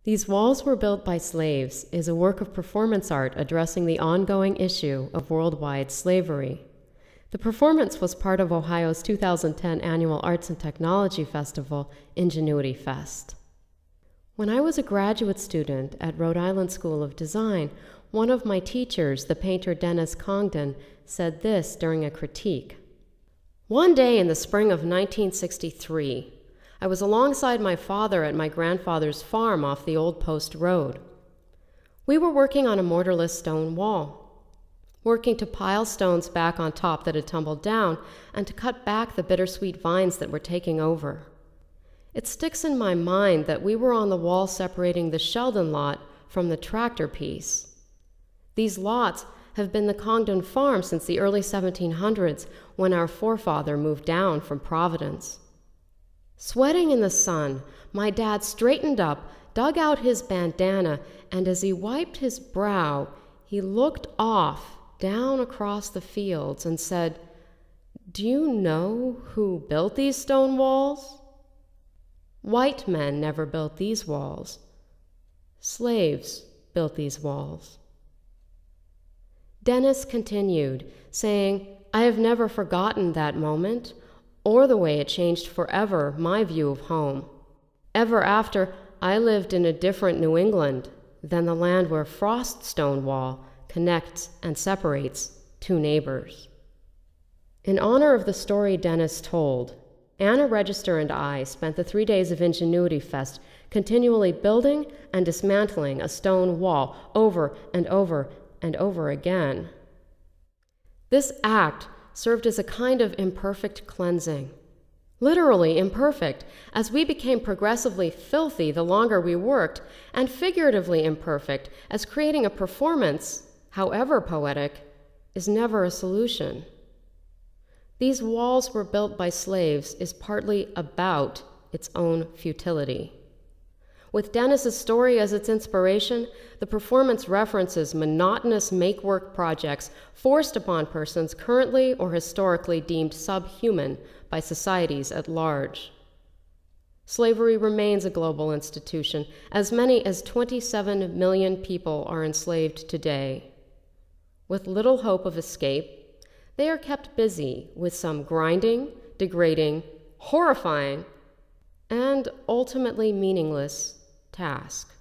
These Walls Were Built by Slaves is a work of performance art addressing the ongoing issue of worldwide slavery. The performance was part of Ohio's 2010 annual Arts and Technology Festival, Ingenuity Fest. When I was a graduate student at Rhode Island School of Design, one of my teachers, the painter Dennis Congdon, said this during a critique. "One day in the spring of 1963, I was alongside my father at my grandfather's farm off the old post road. We were working on a mortarless stone wall, working to pile stones back on top that had tumbled down and to cut back the bittersweet vines that were taking over. It sticks in my mind that we were on the wall separating the Sheldon lot from the tractor piece. These lots have been the Congdon farm since the early 1700s when our forefather moved down from Providence. Sweating in the sun, my dad straightened up, dug out his bandana, and as he wiped his brow, he looked off down across the fields and said, 'Do you know who built these stone walls? White men never built these walls. Slaves built these walls.' Dennis continued, saying, 'I have never forgotten that moment, or the way it changed forever my view of home. Ever after, I lived in a different New England than the land where Frost Stone Wall connects and separates two neighbors.'" In honor of the story Dennis told, Anna Register and I spent the 3 days of Ingenuity Fest continually building and dismantling a stone wall over and over and over again. This act served as a kind of imperfect cleansing. Literally imperfect, as we became progressively filthy the longer we worked, and figuratively imperfect, as creating a performance, however poetic, is never a solution. These Walls Were Built by Slaves is partly about its own futility. With Dennis's story as its inspiration, the performance references monotonous make-work projects forced upon persons currently or historically deemed subhuman by societies at large. Slavery remains a global institution. As many as 27 million people are enslaved today. With little hope of escape, they are kept busy with some grinding, degrading, horrifying, and ultimately meaningless task.